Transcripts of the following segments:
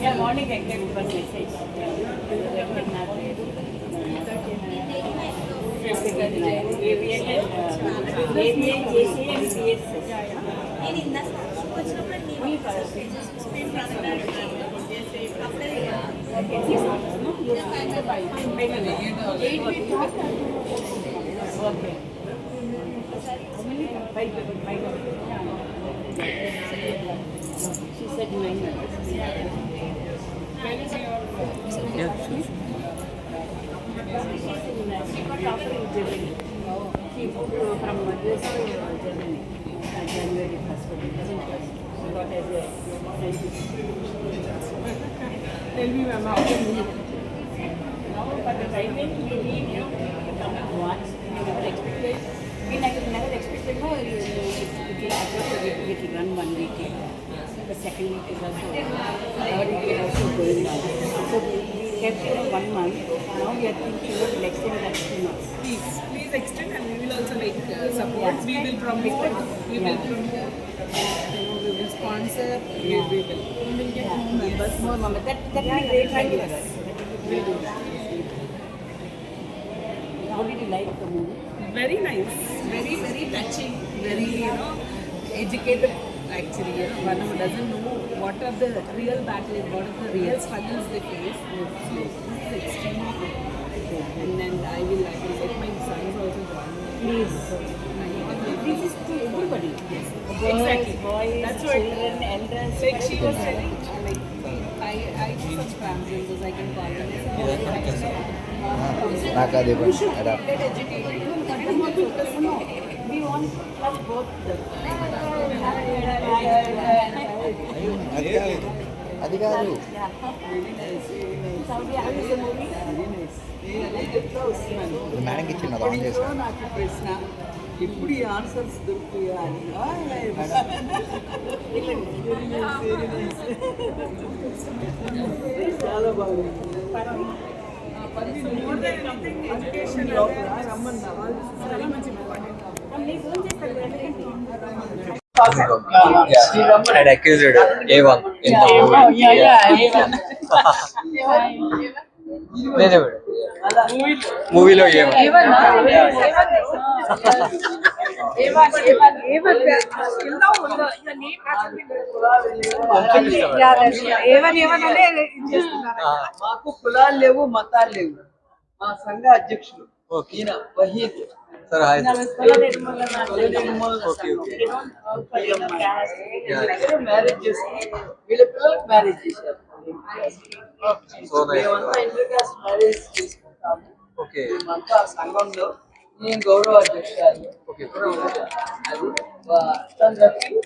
Yeah, morning I get one message. నేను ఇందాక వచ్చినప్పుడు నేను screen She said 9 hours. Yeah, sure. She got offer in Germany. She moved from Madras to Germany. January 1st. She got as a scientist. Tell me, Mama, how can you? Now, for the timing, you need to come at once. You never expected. We never expected, no, it will run 1 week. The second week is also, third week is also going on. So we kept it 1 month. Now we are thinking of extend that 2 months. Please extend, and we will also support. We will promote. We will promote. We will sponsor. We will get more members. More mama. That will be great idea. How did you like the movie? Very nice. Very touching. Very educated. Actually, one who doesn't know what are the real battles, what are the real struggles they face. So it's extremely good. And then I will let my sons also join. Please. This is to everybody. Yes. Boys, Exactly. boys, That's what children, elders. like she was telling. Like I do some scrambles, I can call them. నాకు అది You should get educated. We want plus both. అది కాదు Saudi, how is the movie? మేడంకి ఇచ్చింది on చేశాను నాకు ప్రశ్న ఇప్పుడు ఈ ఆన్సర్స్ దొరుకుతాయా అని చాలా బాగుంది రమ్మన్నా Very much important. had accused A1 in the మూవీలో A1 మాకు కులాలు లేవు మతాలు లేవు మా సంఘ అధ్యక్షులు ఈయన వహీద్ సార్ హాయ్ మ్యారేజ్ చేసుకుని వీళ్ళ పిల్లలకు మ్యారేజ్ చేశారు సో నైస్ మేమంతా ఇంటర్ కాస్ట్ మ్యారేజ్ చేసుకుంటాము ఓకే మేమంతా సంఘంలో నేను గౌరవ అధ్యక్షురాలు ఓకే అది తనకి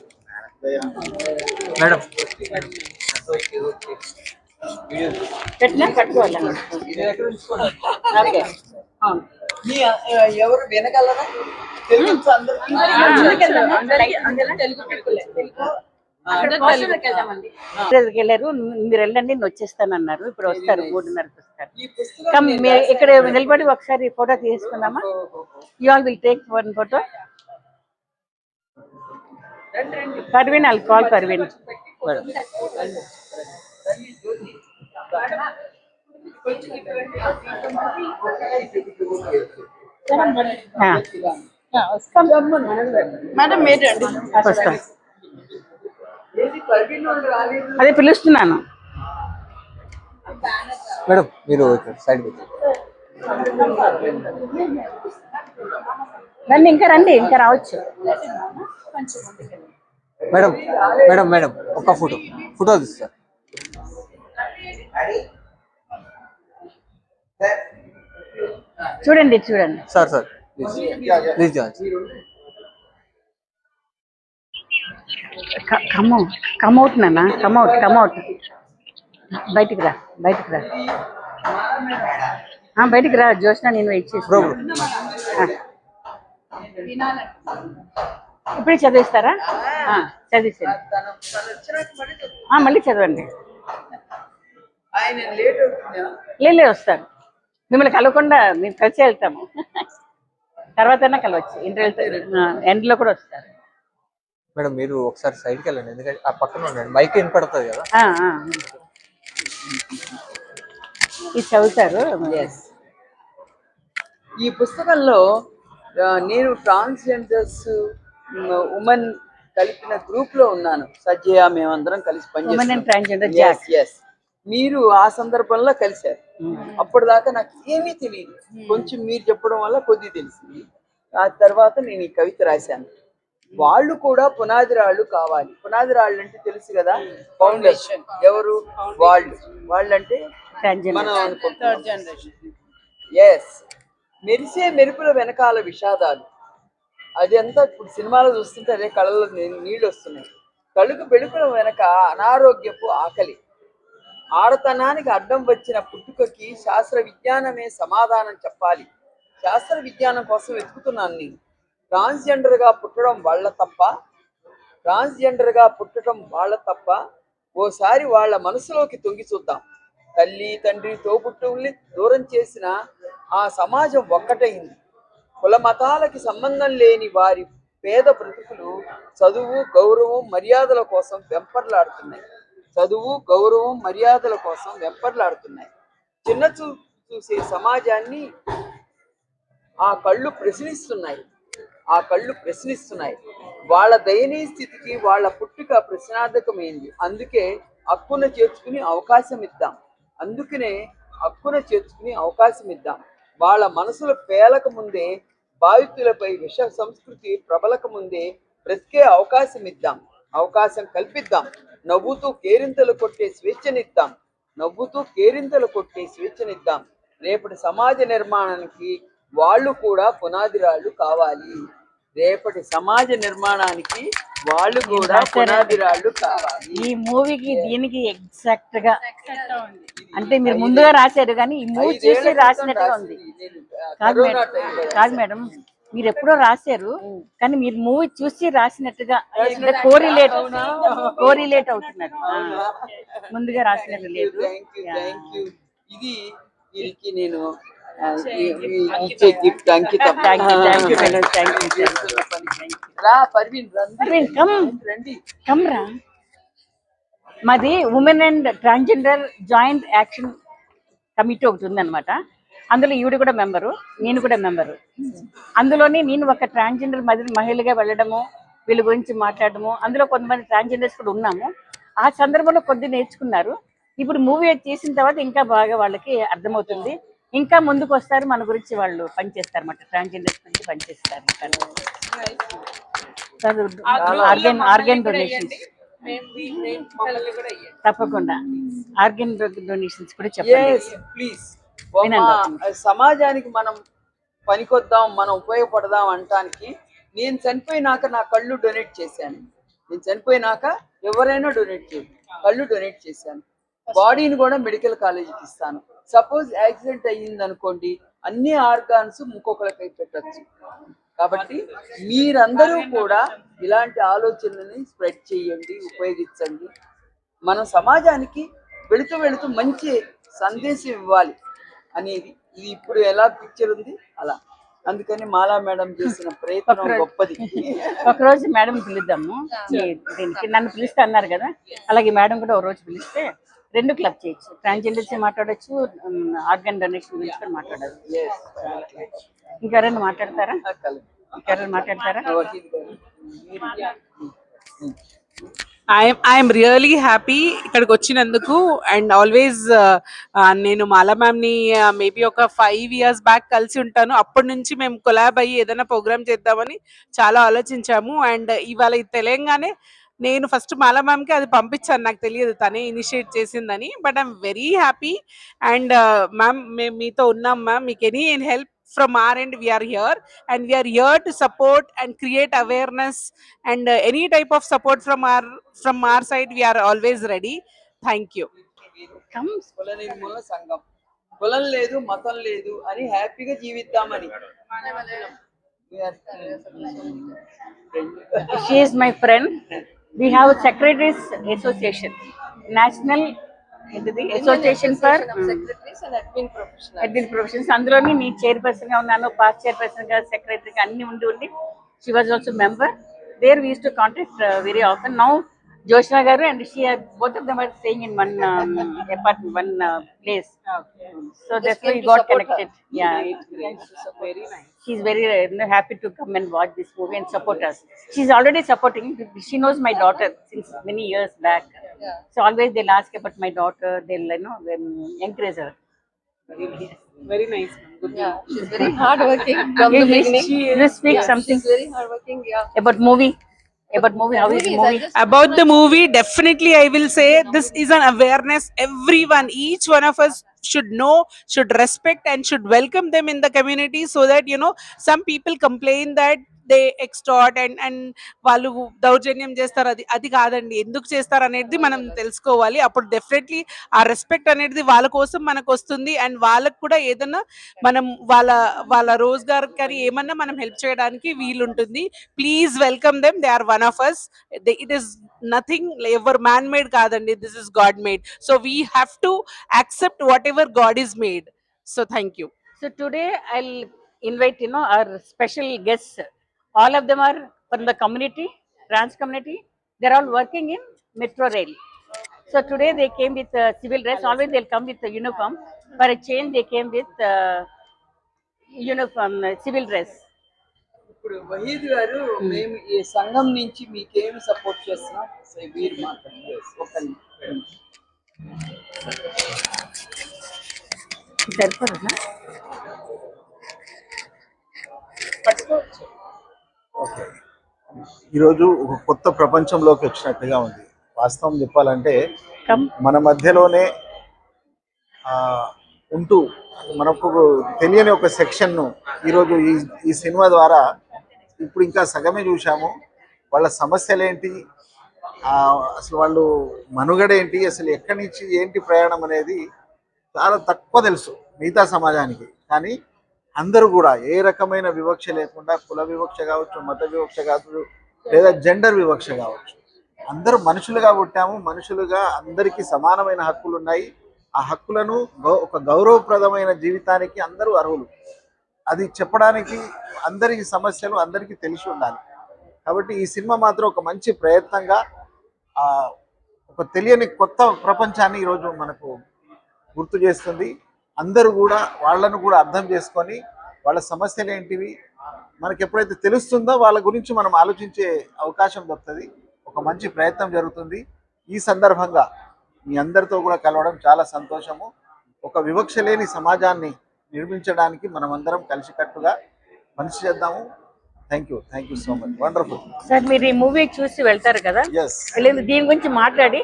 మేడం పెట్టినా కట్టుకోవాలి. ఓకే. ఎవరు వినగలరా తెలుగు అందరికీ వెళ్ళారు, మీరు వెళ్ళండి నేను వచ్చేస్తానన్నారు. ఇప్పుడు వస్తారు 3:30కి వస్తారు. ఈ పుస్తకం కమ్ ఇక్కడ నిలబడి ఒకసారి ఫోటో తీసుకుందామా? యూ ఆల్ విల్ టేక్ 1 ఫోటో. Parveen, I'll call Parveen. Madam madam మీరు వస్తాం. ఏది పర్వీన్ వాళ్ళు రాలేదు అదే పిలుస్తున్నాను. మేడం మీరు సైడ్ రండి, ఇంకా రండి, ఇంకా రావచ్చు. మేడం మేడం మేడం ఒక ఫోటో తీస్తారు. చూడండి చూడండి. Sir please join. కమ్అవుట్ నాన్న, కమ్అవుట్. బయటికి రా. బయటికి రా జోష్న, నేను వెయిట్ చేసి ఇప్పుడే చదివిస్తారా? చదివిస్తాను. మళ్ళీ చదవండి. ఆయన లేట్ అవుతుందా లే వస్తారు. మిమ్మల్ని కలవకుండా మేము కలిసి వెళ్తాము. తర్వాత కలవచ్చు. ఇంటర్వ్యూ ఎండ్లో కూడా వస్తారు. మేడం మీరు ఒకసారి సైడ్కి వెళ్ళండి, ఎందుకంటే ఆ పక్కన ఉండండి, మైక్ వినపడుతుంది కదా. ఇది చదువుతారు. ఎస్. ఈ పుస్తకంలో నేను ట్రాన్స్జెండర్స్ ఉమెన్ కలిపిన గ్రూప్ లో ఉన్నాను. సజ్జయ మేమందరం కలిసి ఉమెన్ అండ్ పనిచేస్తాం. Transgender Yes, Jack. yes. మీరు ఆ సందర్భంలో కలిశారు. అప్పటిదాకా నాకు ఏమీ తెలియదు. కొంచెం మీరు చెప్పడం వల్ల కొద్ది తెలిసింది. ఆ తర్వాత నేను ఈ కవిత రాశాను. వాళ్ళు కూడా పునాది రాళ్ళు కావాలి. పునాది రాళ్ళు అంటే తెలుసు కదా, ఫౌండేషన్. ఎవరు వాళ్ళు? వాళ్ళంటే మనం అనుకుంటాం. ఎస్. మెరిసే మెరుపుల వెనకాల విషాదాలు. అది అంతా ఇప్పుడు సినిమాలో చూస్తుంటే అదే కళ్ళలో నీళ్ళు వస్తున్నాయి. కళ్ళకు బెడుకుల వెనక అనారోగ్యపు ఆకలి. ఆడతనానికి అడ్డం వచ్చిన పుట్టుకకి శాస్త్ర విజ్ఞానమే సమాధానం చెప్పాలి. శాస్త్ర విజ్ఞానం కోసం వెతుకుతున్నాను నేను. ట్రాన్స్జెండర్గా పుట్టడం వాళ్ళ తప్ప ఓసారి వాళ్ళ మనసులోకి తొంగి చూద్దాం. తల్లి తండ్రి తోబుట్టువుల్ని దూరం చేసిన ఆ సమాజం ఒక్కటైంది. కుల మతాలకి సంబంధం లేని వారి పేద బ్రతుకులు చదువు గౌరవం మర్యాదల కోసం వెంపర్లాడుతున్నాయి. చిన్న చూసే సమాజాన్ని ఆ కళ్ళు ప్రశ్నిస్తున్నాయి. వాళ్ళ దయనీయ స్థితికి వాళ్ళ పుట్టుక ప్రశ్నార్థకమైంది. అందుకే హక్కున చేర్చుకుని అవకాశం ఇద్దాం. వాళ్ళ మనసులు పేలక ముందే, బాధితులపై విష సంస్కృతి ప్రబలక ముందే బ్రతికే అవకాశం కల్పిద్దాం. నవ్వుతూ కేరింతలు కొట్టే స్వేచ్ఛనిద్దాం. రేపటి సమాజ నిర్మాణానికి వాళ్ళు కూడా పునాది రాళ్ళు కావాలి. ఈ మూవీకి దీనికి ఎగ్జాక్ట్ గా అంటే మీరు ముందుగా రాశారు కానీ ఈ మూవీ చూసి రాసినట్టుగా ఉంది. కాదు మేడం, మీరు ఎప్పుడో రాశారు కానీ మీరు మూవీ చూసి రాసినట్టుగా కోరిలేట్ అవుతున్నారు. ముందుగా రాసినట్టు లేదు. ఇది వీరికి నేను ఇచ్చే గిఫ్ట్ అంకితం. రా పర్వీన్, రా. మాది women and transgender joint action committee ఒకటి ఉందన్నమాట. అందులో ఈవిడ కూడా మెంబరు, నేను కూడా మెంబరు. అందులోని నేను ఒక ట్రాన్స్జెండర్ మహిళగా వెళ్ళడము, వీళ్ళ గురించి మాట్లాడము, అందులో కొంతమంది ట్రాన్స్జెండర్స్ కూడా ఉన్నాము. ఆ సందర్భంలో కొద్ది నేర్చుకున్నారు. ఇప్పుడు మూవీ చేసిన తర్వాత ఇంకా బాగా వాళ్ళకి అర్థమవుతుంది. ఇంకా ముందుకు వస్తారు, మన గురించి వాళ్ళు పనిచేస్తారు అన్నమాట. ట్రాన్స్జెండర్స్ గురించి పనిచేస్తారు. ఆర్గన్ డొనేషన్స్ తప్పకుండా ఆర్గన్ డొనేషన్స్ కూడా చెప్పండి ప్లీజ్. సమాజానికి మనం పనికొద్దాం, మనం ఉపయోగపడదాం అంటానికి నేను చనిపోయినాక నా కళ్ళు డొనేట్ చేశాను. ఎవరైనా కళ్ళు డొనేట్ చేశాను. బాడీని కూడా మెడికల్ కాలేజీకి ఇస్తాను. సపోజ్ యాక్సిడెంట్ అయ్యింది అనుకోండి, అన్ని ఆర్గాన్స్ ఇంకొకరికై పెట్టచ్చు. కాబట్టి మీరందరూ కూడా ఇలాంటి ఆలోచనని స్ప్రెడ్ చేయండి, ఉపయోగించండి. మనం సమాజానికి వెళుతూ మంచి సందేశం ఇవ్వాలి అనేది. ఇది ఇప్పుడు ఎలా పిక్చర్ ఉంది అలా. అందుకని మాలా మేడం చేసిన ప్రయత్నం గొప్పది. ఒకరోజు మేడం పిలుద్దాము దీనికి. నన్ను పిలిస్తే అన్నారు కదా, అలాగే మేడం కూడా ఒక రోజు పిలిస్తే 2 క్లబ్ చేయొచ్చు. ట్రాన్స్జెండర్స్ మాట్లాడచ్చు, ఆర్గన్ డొనేషన్ గురించి కూడా మాట్లాడచ్చు. ఇంకెవరైనా మాట్లాడతారా? ఐఎమ్ రియలీ హ్యాపీ ఇక్కడికి వచ్చినందుకు. అండ్ ఆల్వేస్ నేను మాలా మ్యామ్ని మేబీ ఒక 5 years బ్యాక్ కలిసి ఉంటాను. అప్పటి నుంచి మేము కొలాబ్ అయ్యి ఏదైనా ప్రోగ్రామ్ చేద్దామని చాలా ఆలోచించాము. అండ్ ఇవాళ తెలంగాణే నేను ఫస్ట్ మాలా మ్యామ్కి అది పంపించాను, నాకు తెలియదు తనే ఇనిషియేట్ చేసిందని. But I'm very happy. And ma'am మేము మీతో ఉన్నాం మ్యామ్. మీకు any help from our end, we are here, and we are here to support and create awareness, and any type of support from our side, we are always ready. Thank you. కుల నిర్మూలన సంఘం. కులం లేదు, మతం లేదు అని హ్యాపీగా జీవిద్దామని. She is my friend. We have a secretaries association, national association for admin professions. అందులోని నేను చైర్పర్సన్ గా ఉన్నాను, పాస్ట్ చైర్పర్సన్ గా, సెక్రటరీగా అన్ని ఉండి she was also member. There we use to contact very often. Now Joshna Garu and she are both of them are staying in one apartment, one place. So that's why we got connected. Yeah, Very nice. she's very happy to come and watch this movie and support us. She's already supporting. She knows my daughter since many years back. So always they'll ask about my daughter. They'll encourage her. Very nice. Good. Yeah, she's very hardworking from the beginning. You speak something She's very hardworking. Yeah. about movie. About movie. How is the Movies, I movie? just About the movie, definitely I will say this is an awareness. Everyone, each one of us should know, should respect, and should welcome them in the community, so that some people complain that they extort and వాళ్ళు దౌర్జన్యం చేస్తారు. అది అది కాదండి, ఎందుకు చేస్తారు అనేది మనం తెలుసుకోవాలి. అప్పుడు డెఫినెట్లీ ఆ రెస్పెక్ట్ అనేది వాళ్ళ కోసం మనకు వస్తుంది. అండ్ వాళ్ళకు కూడా ఏదన్నా మనం వాళ్ళ వాళ్ళ రోజ్గార్ కానీ ఏమన్నా మనం హెల్ప్ చేయడానికి వీలుంటుంది. Please welcome them. They are one of us. It is nothing ever man made కాదండి, this is God made. So we have to accept what ever God is made. So thank you. So today I'll invite our special guests. All of them are from the community, trans community. They're all working in Metro Rail. So today they came with civil dress. Always they'll come with a uniform. For a change, they came with uniform, civil dress. ఇప్పుడు వహీద్ గారు, మేము ఈ సంఘం నుంచి మీకేమి support చేస్తున్నాం మీరు మాట్లాడండి. ఒక సరిపోతుందా? ఈరోజు ఒక కొత్త ప్రపంచంలోకి వచ్చినట్టుగా ఉంది. వాస్తవం చెప్పాలంటే Come. మన మధ్యలోనే ఉంటూ మనకు తెలియని ఒక సెక్షన్ను ఈరోజు ఈ సినిమా ద్వారా ఇప్పుడు ఇంకా సగమే చూసాము. వాళ్ళ సమస్యలు ఏంటి, అసలు వాళ్ళు మనుగడ ఏంటి, అసలు ఎక్కడి నుంచి ఏంటి ప్రయాణం అనేది చాలా తక్కువ తెలుసు మిగతా సమాజానికి. కానీ అందరూ కూడా ఏ రకమైన వివక్ష లేకుండా, కుల వివక్ష కావచ్చు, మత వివక్ష కావచ్చు, లేదా జెండర్ వివక్ష కావచ్చు, అందరూ మనుషులుగా పుట్టాము. మనుషులుగా అందరికీ సమానమైన హక్కులు ఉన్నాయి. ఆ హక్కులను ఒక గౌరవప్రదమైన జీవితానికి అందరూ అర్హులు. అది చెప్పడానికి అందరికి సమస్యలు అందరికీ తెలిసి ఉండాలి. కాబట్టి ఈ సినిమా మాత్రం ఒక మంచి ప్రయత్నంగా ఒక తెలియని కొత్త ప్రపంచాన్ని ఈరోజు మనకు గుర్తు చేస్తుంది. అందరూ కూడా వాళ్ళను కూడా అర్థం చేసుకొని వాళ్ళ సమస్యలు ఏంటివి మనకి ఎప్పుడైతే తెలుస్తుందో వాళ్ళ గురించి మనం ఆలోచించే అవకాశం దొరుకుతుంది. ఒక మంచి ప్రయత్నం జరుగుతుంది. ఈ సందర్భంగా మీ అందరితో కూడా కలవడం చాలా సంతోషము. ఒక వివక్ష లేని సమాజాన్ని నిర్మించడానికి మనం అందరం కలిసికట్టుగా పని చేద్దాము. Thank you so much. Wonderful. Sir మీరు ఈ మూవీ చూసి వెళ్తారు కదా, దీని గురించి మాట్లాడి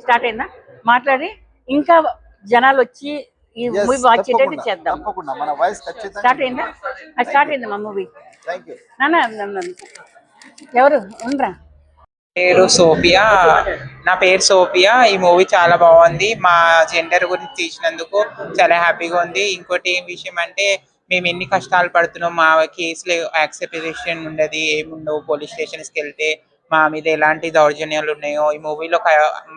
స్టార్ట్ అయిందా, మాట్లాడి ఇంకా జనాలు వచ్చి ఈ మూవీ వాచ్ చేయడానికి చేద్దాం. తప్పకుండా మన వాయిస్ ఖచ్చితంగా స్టార్ట్ అయిందా? స్టార్ట్ అయింది మా మూవీ. Thank you. నాన్న ఎవరు ఉండరా? పేరు సోఫియా. నా పేరు సోఫియా. ఈ మూవీ చాలా బాగుంది. మా జెండర్ గురించి తీసినందుకు చాలా హ్యాపీగా ఉంది. ఇంకోటి ఏం విషయం అంటే, మేము ఎన్ని కష్టాలు పడుతున్నాం, మా కేసులు యాక్సెప్టేషన్ ఉండదు, ఏముండవు. పోలీస్ స్టేషన్స్కి వెళ్తే మా మీద ఎలాంటి దౌర్జన్యాలు ఉన్నాయో ఈ మూవీలో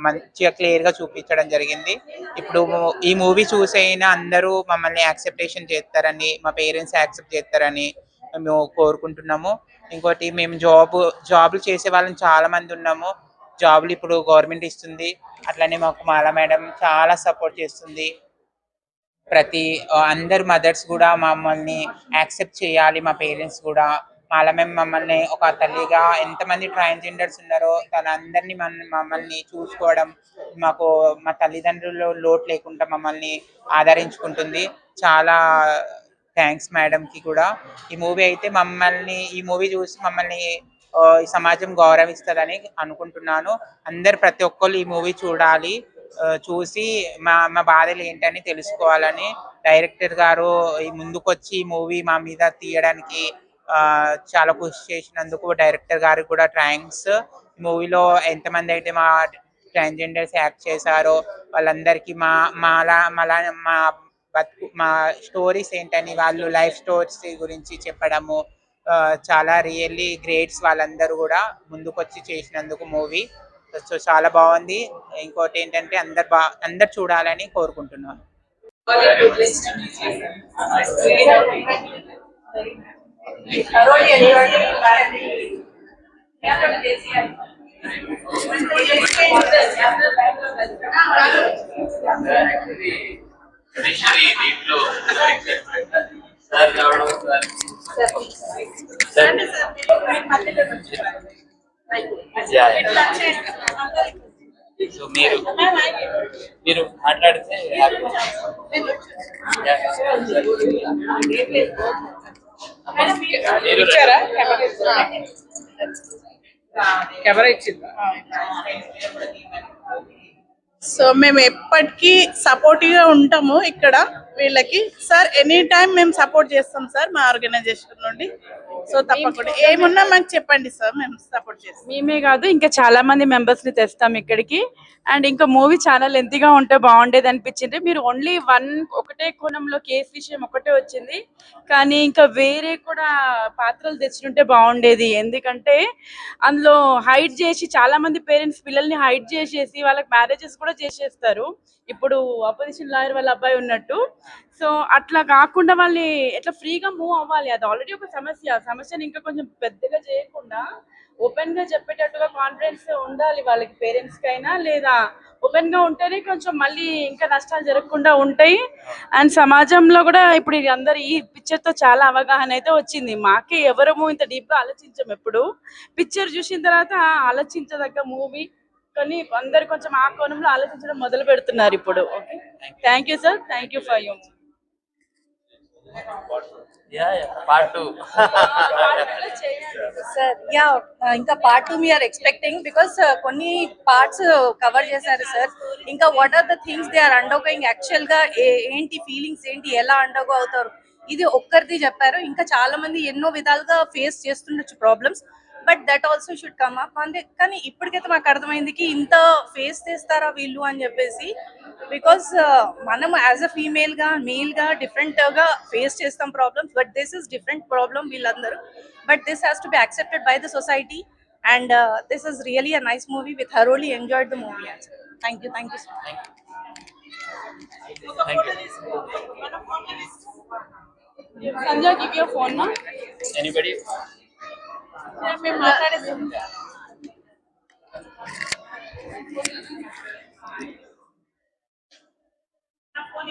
మంచిగా క్లియర్గా చూపించడం జరిగింది. ఇప్పుడు ఈ మూవీ చూసైనా అందరూ మమ్మల్ని యాక్సెప్టేషన్ చేస్తారని, మా పేరెంట్స్ యాక్సెప్ట్ చేస్తారని మేము కోరుకుంటున్నాము. ఇంకోటి, మేము జాబులు చేసే వాళ్ళని చాలా మంది ఉన్నాము. జాబులు ఇప్పుడు గవర్నమెంట్ ఇస్తుంది. అట్లనే మాకు మాల మేడం చాలా సపోర్ట్ చేస్తుంది. అందరు మదర్స్ కూడా మమ్మల్ని యాక్సెప్ట్ చేయాలి. మా పేరెంట్స్ కూడా మాల మేడం మమ్మల్ని ఒక తల్లిగా, ఎంతమంది ట్రాన్స్జెండర్స్ ఉన్నారో అందరినీ మమ్మల్ని చూసుకోవడం, మాకు మా తల్లిదండ్రులు లోటు లేకుండా మమ్మల్ని ఆదరించుకుంటుంది. చాలా థ్యాంక్స్ మేడంకి కూడా. ఈ మూవీ చూసి మమ్మల్ని ఈ సమాజం గౌరవిస్తుందని అనుకుంటున్నాను. ప్రతి ఒక్కళ్ళు ఈ మూవీ చూడాలి. చూసి మా బాధలు ఏంటని తెలుసుకోవాలని డైరెక్టర్ గారు ఈ ముందుకొచ్చి ఈ మూవీ మా మీద తీయడానికి చాలా కృషి చేసినందుకు డైరెక్టర్ గారికి కూడా థ్యాంక్స్. ఈ మూవీలో ఎంతమంది అయితే మా ట్రాన్స్జెండర్స్ యాక్ట్ చేశారో వాళ్ళందరికీ మా స్టోరీస్ ఏంటని, వాళ్ళు లైఫ్ స్టోరీస్ గురించి చెప్పడము చాలా రియల్లీ గ్రేట్స్. వాళ్ళందరూ కూడా ముందుకొచ్చి చేసినందుకు మూవీ సో చాలా బాగుంది. ఇంకోటి ఏంటంటే అందరు చూడాలని కోరుకుంటున్నాను. సో మీరు మాట్లాడితే ఇచ్చారా కెమెరా ఇచ్చిందా? సో మేము ఎప్పటికీ సపోర్టివ్గా ఉంటాము ఇక్కడ వీళ్ళకి. సార్ ఎనీ టైం మేము సపోర్ట్ చేస్తాం సార్ మా ఆర్గనైజేషన్ నుండి. సో తప్పకుండా ఏమున్నా మాకు చెప్పండి సార్, మేము సపోర్ట్ చేస్తాం. మేమే కాదు ఇంకా చాలా మంది మెంబర్స్ ని తెస్తాం ఇక్కడికి. అండ్ ఇంకా మూవీ చాలా లెంతీగా ఉంటే బాగుండేది అనిపించింది. మీరు ఓన్లీ ఒకటే కోణంలో కేసు విషయం ఒకటే వచ్చింది, కానీ ఇంకా వేరే కూడా పాత్రలు తెచ్చుంటే బాగుండేది. ఎందుకంటే అందులో హైడ్ చేసి చాలా మంది పేరెంట్స్ పిల్లల్ని హైడ్ చేసేసి వాళ్ళకి మ్యారేజెస్ కూడా చేసేస్తారు. ఇప్పుడు అపోజిషన్ లాయర్ వాళ్ళ అబ్బాయి ఉన్నట్టు. సో అట్లా కాకుండా వాళ్ళని ఎట్లా ఫ్రీగా మూవ్ అవ్వాలి, అది ఆల్రెడీ ఒక సమస్య. సమస్యని ఇంకా కొంచెం పెద్దగా చేయకుండా ఓపెన్ గా చెప్పేటట్టుగా కాన్ఫిడెన్స్ ఉండాలి వాళ్ళకి, పేరెంట్స్ కైనా. లేదా ఓపెన్ గా ఉంటేనే కొంచెం మళ్ళీ ఇంకా నష్టాలు జరగకుండా ఉంటాయి. అండ్ సమాజంలో కూడా ఇప్పుడు అందరు ఈ పిక్చర్ తో చాలా అవగాహన అయితే వచ్చింది. మాకే ఎవరము ఇంత డీప్ గా ఆలోచించాం ఎప్పుడు. పిక్చర్ చూసిన తర్వాత ఆలోచించదగ్గ మూవీ, కానీ అందరు కొంచెం ఆ కోణంలో ఆలోచించడం మొదలు పెడుతున్నారు ఇప్పుడు. Okay, thank you sir, thank you for you. Part 2 sir yeah ఇంకా పార్ట్ 2 వీఆర్ ఎక్స్పెక్టింగ్ బికాస్ కొన్ని పార్ట్స్ కవర్ చేశారు సార్. ఇంకా what are the things they are undergoing, actual గా ఏంటి ఫీలింగ్స్ ఏంటి, ఎలా అండర్గో అవుతారు, ఇది ఒక్కరిది చెప్పారు. ఇంకా చాలా మంది ఎన్నో విధాలుగా ఫేస్ చేస్తుండొచ్చు problems, but that also should come up అంతే. కానీ ఇప్పటికైతే మాకు అర్థమైంది ఇంత ఫేస్ చేస్తారా వీళ్ళు అని చెప్పేసి. బికాస్ మనం యాజ్ అ ఫీమేల్ గా మేల్ గా డిఫరెంట్ గా ఫేస్ చేస్తాం problems, but this is different problem వీళ్ళందరూ. But this has to be accepted by the society and this is really a nice movie. We thoroughly enjoyed the movie. Thank you so much. Sanjay give your phone నా. Anybody మేము మాట్లాడేస్తాం. నా phone